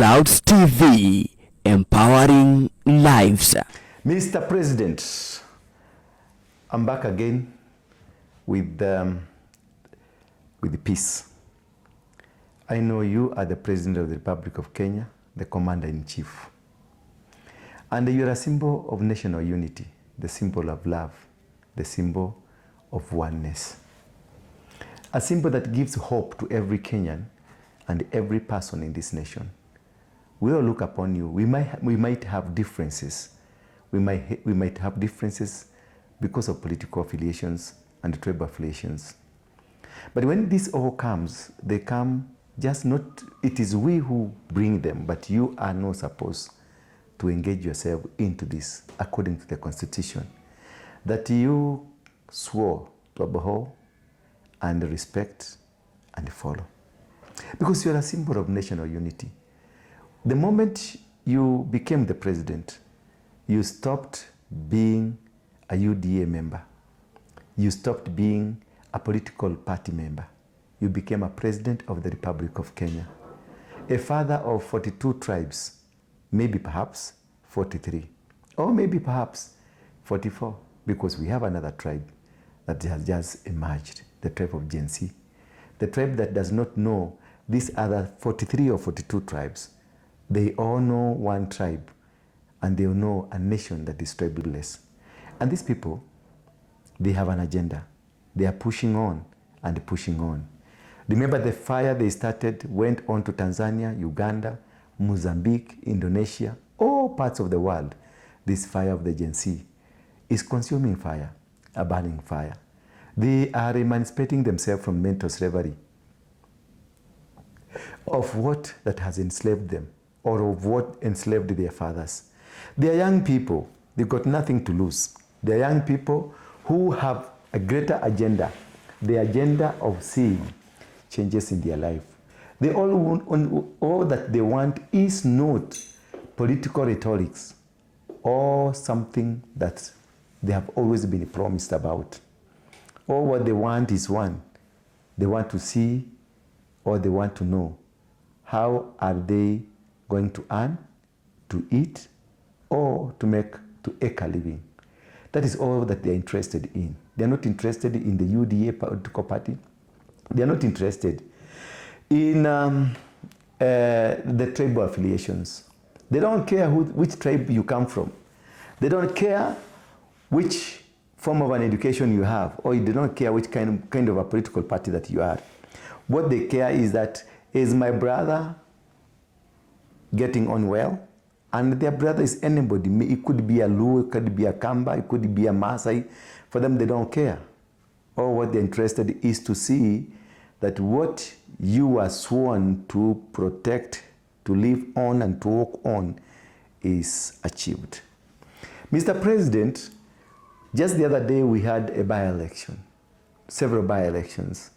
Clouds TV, empowering lives. Mr. President, I'm back again with the peace. I know you are the President of the Republic of Kenya, the Commander-in-Chief. And you are a symbol of national unity, the symbol of love, the symbol of oneness. A symbol that gives hope to every Kenyan and every person in this nation. We all look upon you. We might have differences. We might have differences because of political affiliations and tribal affiliations. But when this all comes, they come just not, it is we who bring them, but you are not supposed to engage yourself into this according to the Constitution that you swore to uphold and respect and follow. Because you are a symbol of national unity. The moment you became the president, you stopped being a UDA member. You stopped being a political party member. You became a president of the Republic of Kenya. A father of 42 tribes, maybe perhaps 43, or maybe perhaps 44, because we have another tribe that has just emerged, the tribe of Gen Z. The tribe that does not know these other 43 or 42 tribes. They all know one tribe, and they know a nation that is tribeless. And these people, they have an agenda. They are pushing on and pushing on. Remember the fire they started went on to Tanzania, Uganda, Mozambique, Indonesia, all parts of the world. This fire of the Gen Z is consuming fire, a burning fire. They are emancipating themselves from mental slavery of what that has enslaved them, or of what enslaved their fathers. They are young people. They've got nothing to lose. They are young people who have a greater agenda, the agenda of seeing changes in their life. They all that they want is not political rhetorics or something that they have always been promised about. All what they want is one. They want to see, or they want to know, how are they going to earn, to eat, or to eke a living. That is all that they are interested in. They are not interested in the UDA political party. They are not interested in the tribal affiliations. They don't care which tribe you come from. They don't care which form of an education you have, or they don't care which kind of a political party that you are. What they care is that, is my brother getting on well? And their brother is anybody. It could be a Luo, it could be a Kamba, it could be a Maasai. For them, they don't care. All what they're interested is to see that what you are sworn to protect, to live on and to walk on is achieved. Mr. President, just the other day we had a by-election, several by-elections,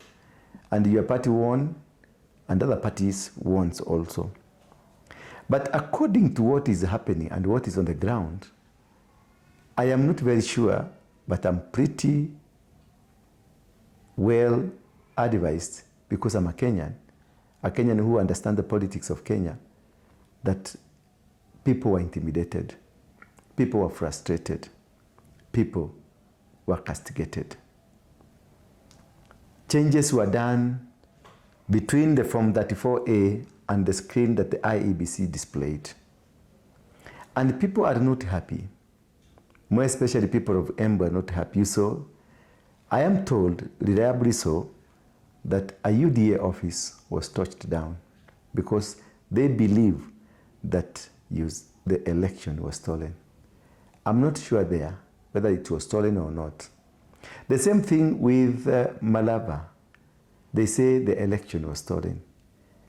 and your party won, and other parties won also. But according to what is happening and what is on the ground, I am not very sure, but I'm pretty well advised, because I'm a Kenyan who understands the politics of Kenya, that people were intimidated, people were frustrated, people were castigated. Changes were done between the Form 34A and the screen that the IEBC displayed. And people are not happy. More especially people of Embu are not happy. So I am told, reliably so, that a UDA office was touched down because they believe that the election was stolen. I'm not sure there whether it was stolen or not. The same thing with Malaba. They say the election was stolen.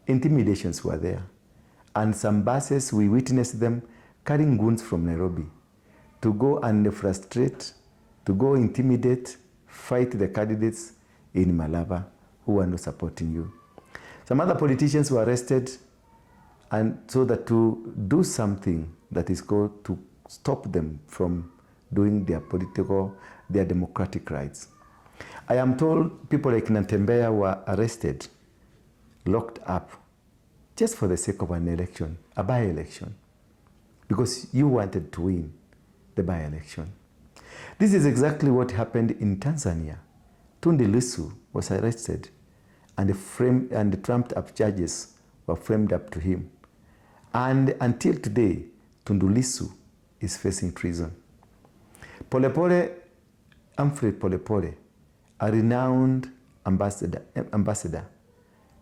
Intimidations were there. And some buses, we witnessed them carrying goons from Nairobi to go and frustrate, to go intimidate, fight the candidates in Malaba who are not supporting you. Some other politicians were arrested, and so that to do something that is called to stop them from doing their democratic rights. I am told people like Natembeya were arrested, locked up, just for the sake of an election, a by-election, because you wanted to win the by-election. This is exactly what happened in Tanzania. Tundu Lissu was arrested and the trumped-up charges were framed up to him. And until today, Tundu Lissu is facing treason. Humphrey Polepole, a renowned ambassador,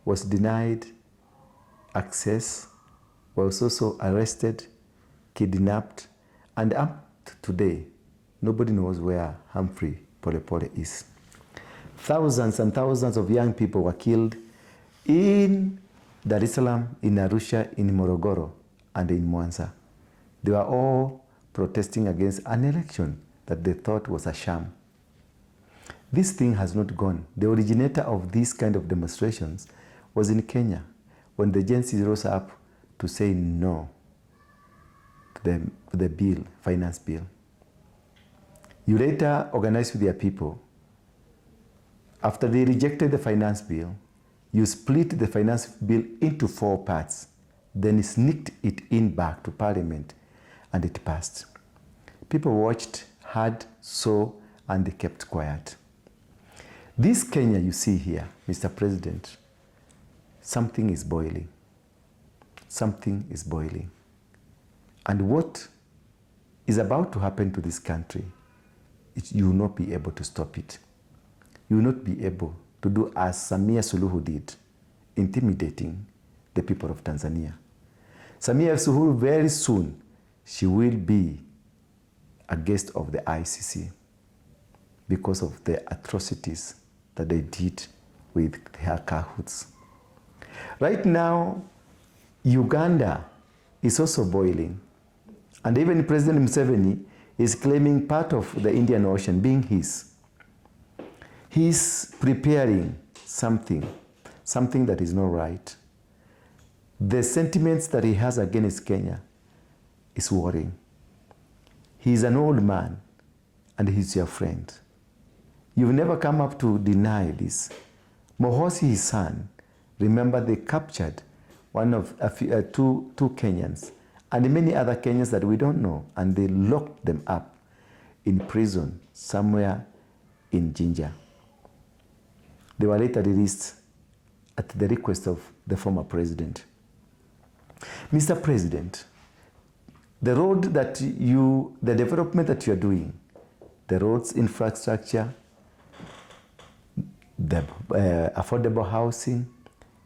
was denied access, was also arrested, kidnapped, and up to today, nobody knows where Humphrey Polepole is. Thousands and thousands of young people were killed in Dar es Salaam, in Arusha, in Morogoro, and in Mwanza. They were all protesting against an election that they thought was a sham. This thing has not gone. The originator of these kind of demonstrations was in Kenya, when the Gen Z rose up to say no to the bill, finance bill. You later organized with your people. After they rejected the finance bill, you split the finance bill into 4 parts, then sneaked it in back to Parliament, and it passed. People watched, heard, saw, and they kept quiet. This Kenya you see here, Mr. President, something is boiling. Something is boiling. And what is about to happen to this country, you will not be able to stop it. You will not be able to do as Samia Suluhu did, intimidating the people of Tanzania. Samia Suluhu, very soon, she will be a guest of the ICC because of the atrocities that they did with her cahoots. Right now, Uganda is also boiling. And even President Museveni is claiming part of the Indian Ocean being his. He's preparing something that is not right. The sentiments that he has against Kenya is worrying. He's an old man and he's your friend. You've never come up to deny this. Mohosi, his son, remember they captured two Kenyans and many other Kenyans that we don't know, and they locked them up in prison somewhere in Jinja. They were later released at the request of the former president. Mr. President, the development that you are doing, the roads infrastructure, the affordable housing,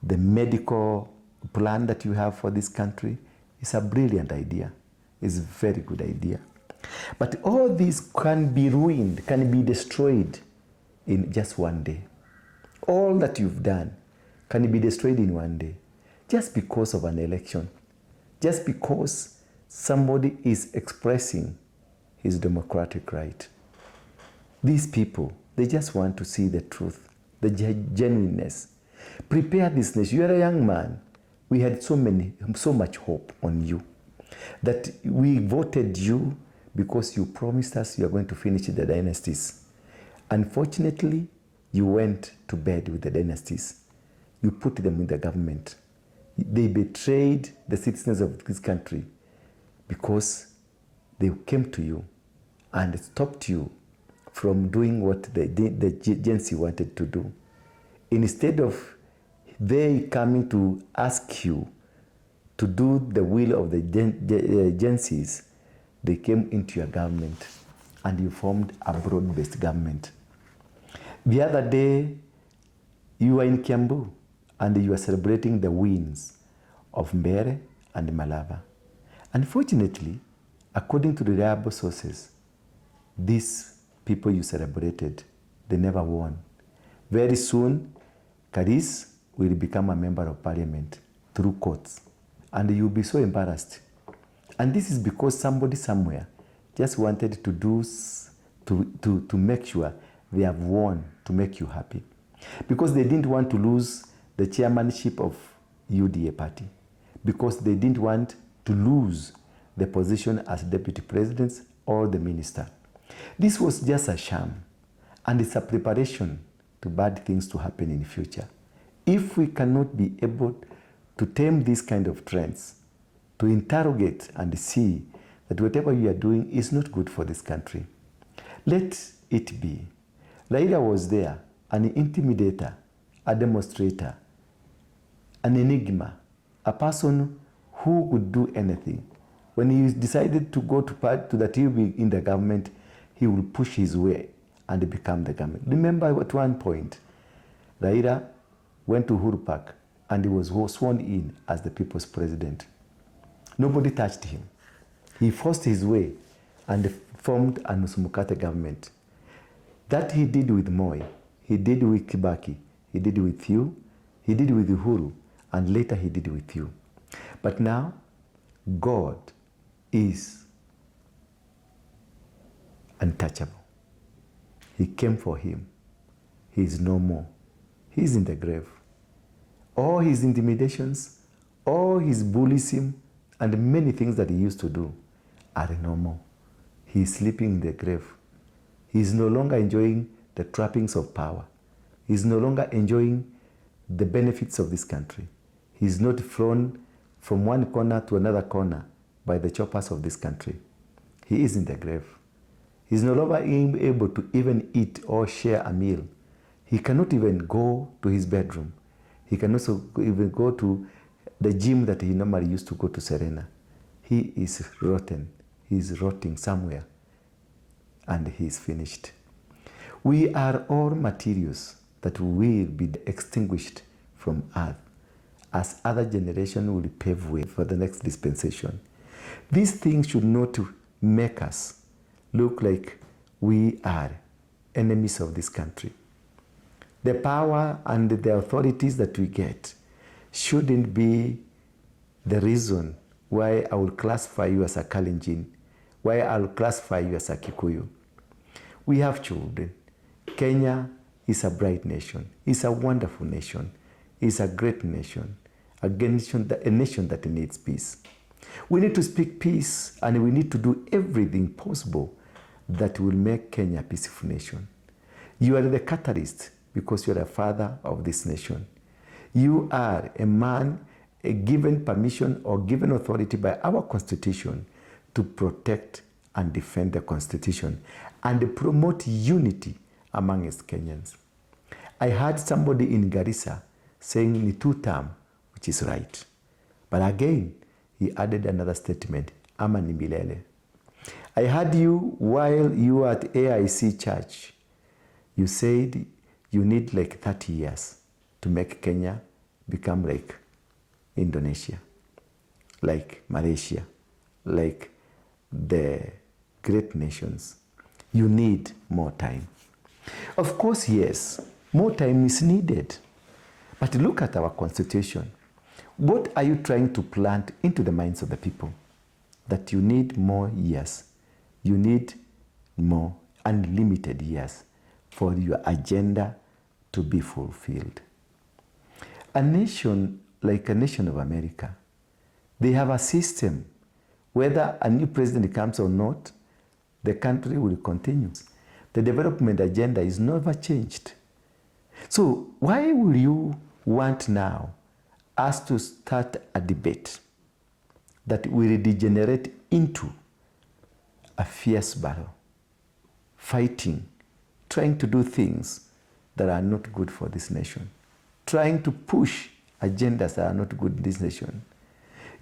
the medical plan that you have for this country is a brilliant idea. It's a very good idea. But all this can be ruined, can be destroyed in just one day. All that you've done can be destroyed in one day just because of an election, just because somebody is expressing his democratic right. These people, they just want to see the truth, the genuineness. Prepare this nation. You are a young man. We had so much hope on you that we voted you because you promised us you are going to finish the dynasties. Unfortunately, you went to bed with the dynasties. You put them in the government. They betrayed the citizens of this country because they came to you and stopped you from doing what the Gen Z wanted to do. Instead of they coming to ask you to do the will of the Gen Zs, they came into your government and you formed a broad-based government. The other day, you were in Kiambu and you were celebrating the wins of Mbere and Malava. Unfortunately, according to reliable sources, these people you celebrated, they never won. Very soon, Karis will become a member of parliament through courts, and you'll be so embarrassed. And this is because somebody somewhere just wanted to do to make sure they have won, to make you happy. Because they didn't want to lose the chairmanship of UDA party. Because they didn't want to lose the position as deputy president or the minister. This was just a sham, and it's a preparation to bad things to happen in the future. If we cannot be able to tame these kind of trends, to interrogate and see that whatever you are doing is not good for this country. Let it be. Raila was there, an intimidator, a demonstrator, an enigma, a person who could do anything. When he decided to go to that he will be in the government, he will push his way and become the government. Remember at one point, Raila went to Uhuru Park and he was sworn in as the people's president. Nobody touched him. He forced his way and formed a Nusumukate government. That he did with Moi, he did with Kibaki, he did with you, he did with Uhuru, and later he did with you. But now, God is untouchable. He came for him. He is no more. He is in the grave. All his intimidations, all his bullyism, and many things that he used to do are no more. He is sleeping in the grave. He is no longer enjoying the trappings of power. He is no longer enjoying the benefits of this country. He is not thrown from one corner to another corner by the choppers of this country. He is in the grave. He is no longer able to even eat or share a meal. He cannot even go to his bedroom. He cannot even go to the gym that he normally used to go to Serena. He is rotten. He is rotting somewhere. And he is finished. We are all materials that will be extinguished from earth as other generations will pave way for the next dispensation. These things should not make us look like we are enemies of this country. The power and the authorities that we get shouldn't be the reason why I will classify you as a Kalenjin, why I will classify you as a Kikuyu. We have children. Kenya is a bright nation. It's a wonderful nation. It's a great nation. A nation that needs peace. We need to speak peace, and we need to do everything possible that will make Kenya a peaceful nation. You are the catalyst because you are the father of this nation. You are a man given permission or given authority by our constitution to protect and defend the constitution and promote unity amongst Kenyans. I heard somebody in Garissa saying ni 2-term, which is right. But again, he added another statement, ama ni milele. I heard you while you were at AIC Church. You said you need like 30 years to make Kenya become like Indonesia, like Malaysia, like the great nations. You need more time. Of course, yes, more time is needed. But look at our constitution. What are you trying to plant into the minds of the people? That you need more years. You need more unlimited years for your agenda to be fulfilled. A nation like a nation of America, they have a system. Whether a new president comes or not, the country will continue. The development agenda is never changed. So why will you want now us to start a debate that will degenerate into a fierce battle, fighting, trying to do things that are not good for this nation, trying to push agendas that are not good in this nation?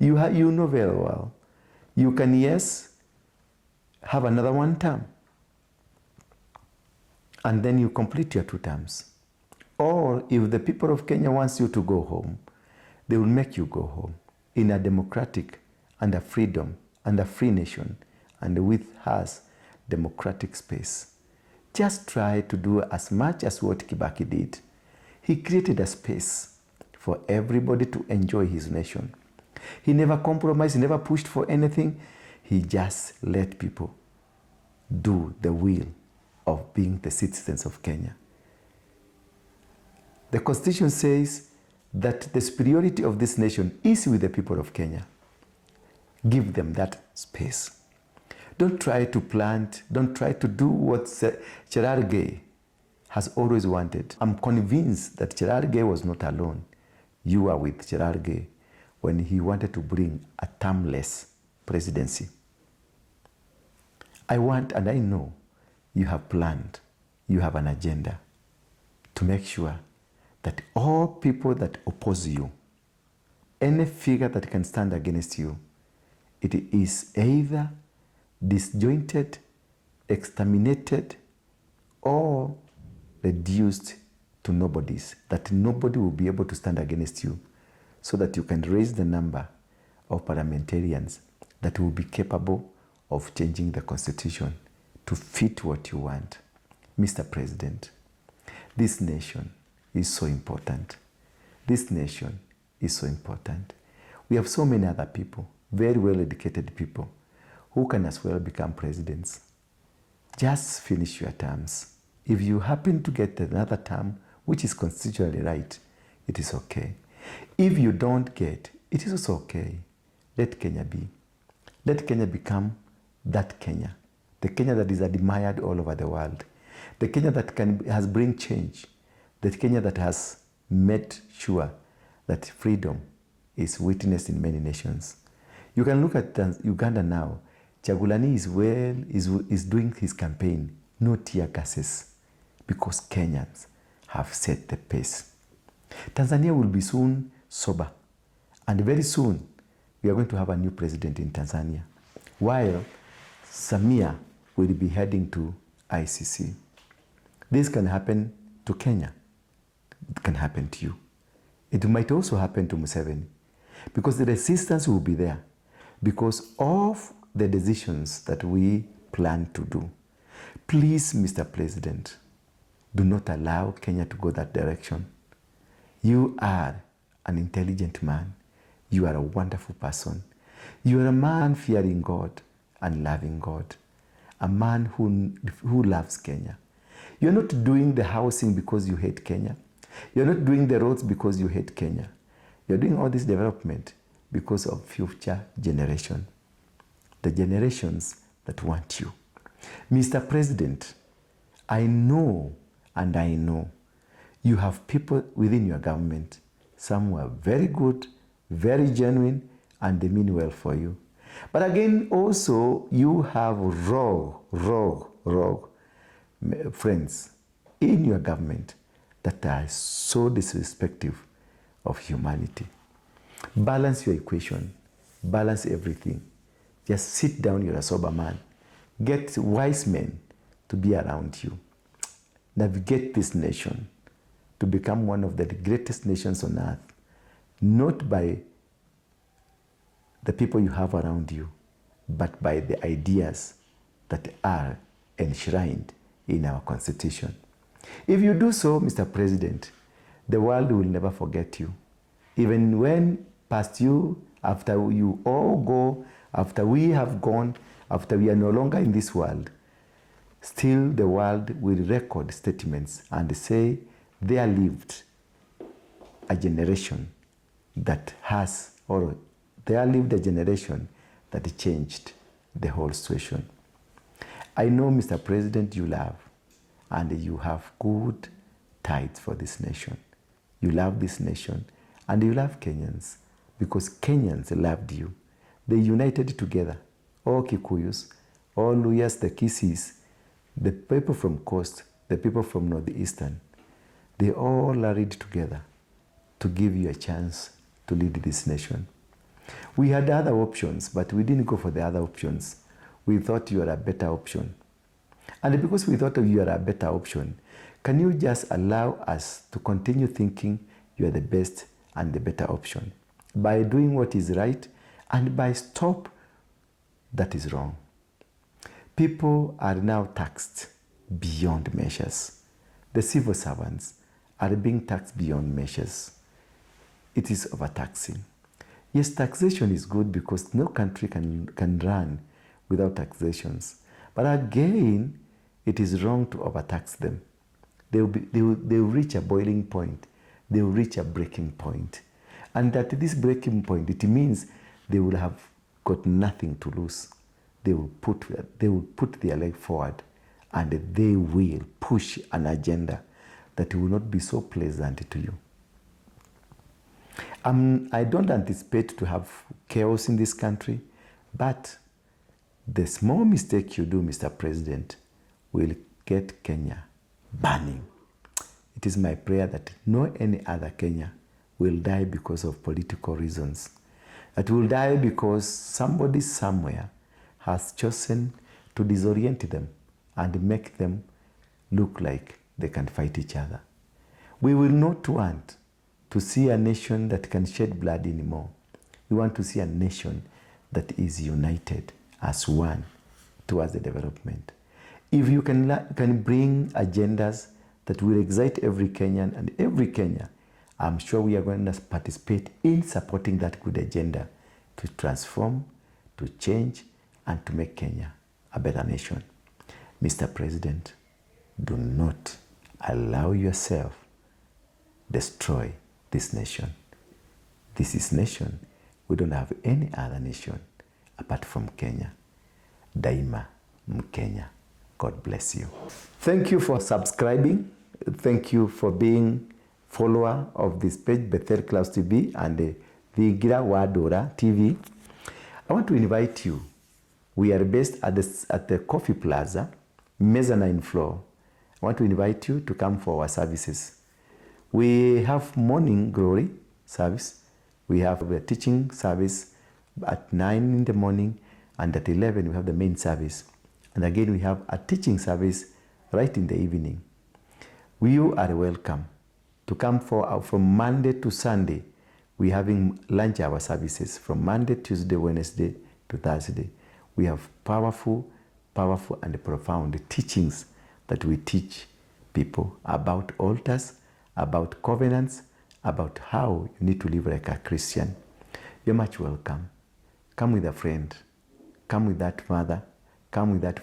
You know very well, you can, yes, have another 1 term, and then you complete your 2 terms. Or if the people of Kenya wants you to go home, they will make you go home in a democratic and a freedom and a free nation, and with us, democratic space. Just try to do as much as what Kibaki did. He created a space for everybody to enjoy his nation. He never compromised, he never pushed for anything. He just let people do the will of being the citizens of Kenya. The Constitution says that the superiority of this nation is with the people of Kenya. Give them that space. Don't try to plant, don't try to do what Cherargei has always wanted. I'm convinced that Cherargei was not alone. You are with Cherargei. when he wanted to bring a termless presidency. I want, and I know you have planned, you have an agenda to make sure that all people that oppose you, any figure that can stand against you, it is either disjointed, exterminated, or reduced to nobodies, that nobody will be able to stand against you, so that you can raise the number of parliamentarians that will be capable of changing the constitution to fit what you want. Mr. President, this nation is so important. This nation is so important. We have so many other people, very well-educated people, who can as well become presidents. Just finish your terms. If you happen to get another term, which is constitutionally right, it is okay. If you don't get, it is also okay. Let Kenya be. Let Kenya become that Kenya. The Kenya that is admired all over the world. The Kenya that has bring change. The Kenya that has made sure that freedom is witnessed in many nations. You can look at Uganda now. Chagulani is doing his campaign, no tear gases, because Kenyans have set the pace. Tanzania will be soon sober, and very soon we are going to have a new president in Tanzania, while Samia will be heading to ICC. This can happen to Kenya. It can happen to you. It might also happen to Museveni, because the resistance will be there because of the decisions that we plan to do. Please, Mr. President, do not allow Kenya to go that direction. You are an intelligent man. You are a wonderful person. You are a man fearing God and loving God. A man who loves Kenya. You're not doing the housing because you hate Kenya. You're not doing the roads because you hate Kenya. You're doing all this development because of future generation. The generations that want you. Mr. President, I know and I know you have people within your government. Some who are very good, very genuine, and they mean well for you. But again, also, you have rogue friends in your government that are so disrespectful of humanity. Balance your equation. Balance everything. Just sit down, you're a sober man. Get wise men to be around you. Navigate this nation to become one of the greatest nations on earth, not by the people you have around you, but by the ideas that are enshrined in our Constitution. If you do so, Mr. President, the world will never forget you. Even when past you, after you all go, after we have gone, after we are no longer in this world, still the world will record statements and say there lived a generation that has, or there lived a generation that changed the whole situation. I know, Mr. President, you love and you have good tides for this nation. You love this nation and you love Kenyans because Kenyans loved you. They united together, all Kikuyus, all Luyas, the Kisis, the people from Coast, the people from Northeastern. They all rallied together to give you a chance to lead this nation. We had other options, but we didn't go for the other options. We thought you were a better option. And because we thought you are a better option, can you just allow us to continue thinking you are the best and the better option by doing what is right and by stop that is wrong? People are now taxed beyond measures. The civil servants are being taxed beyond measures. It is overtaxing. Yes, taxation is good because no country can run without taxations. But again, it is wrong to overtax them. They will reach a boiling point. They will reach a breaking point. And at this breaking point, it means they will have got nothing to lose. They will put their leg forward and they will push an agenda that will not be so pleasant to you. I don't anticipate to have chaos in this country, but the small mistake you do, Mr. President, will get Kenya burning. It is my prayer that no any other Kenya will die because of political reasons. That will die because somebody somewhere has chosen to disorient them and make them look like they can fight each other. We will not want to see a nation that can shed blood anymore. We want to see a nation that is united as one towards the development. If you can bring agendas that will excite every Kenyan and every Kenya, I'm sure we are going to participate in supporting that good agenda to transform, to change, and to make Kenya a better nation. Mr. President, do not allow yourself destroy this nation. This is nation. We don't have any other nation apart from Kenya. Daima Mkenya. God bless you. Thank you for subscribing. Thank you for being follower of this page, Bethel Clouds TV and the Ndura TV. I want to invite you. We are based at the Coffee Plaza, mezzanine floor. I want to invite you to come for our services. We have morning glory service. We have a teaching service at 9 in the morning, and at 11 we have the main service. And again we have a teaching service right in the evening. You are welcome to come from Monday to Sunday. We're having lunch hour services from Monday, Tuesday, Wednesday to Thursday. We have powerful and profound teachings that we teach people about altars, about covenants, about how you need to live like a Christian. You're much welcome. Come with a friend. Come with that mother. Come with that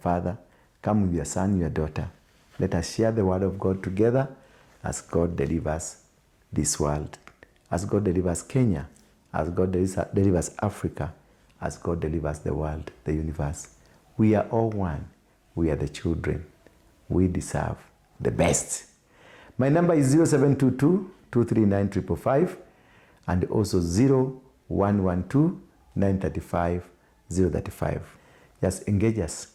father. Come with your son, your daughter. Let us share the word of God together as God delivers this world, as God delivers Kenya, as God delivers Africa, as God delivers the world, the universe. We are all one. We are the children. We deserve the best. My number is 0722-239-555 and also 0112-935-035. Just engage us.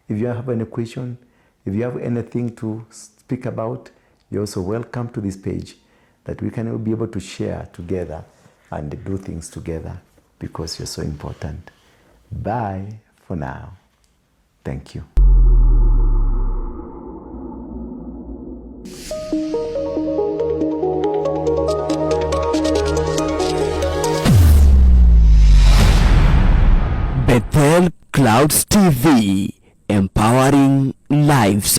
If you have any question, if you have anything to speak about, you're also welcome to this page that we can be able to share together and do things together because you're so important. Bye for now. Thank you. Bethel Clouds TV, empowering lives.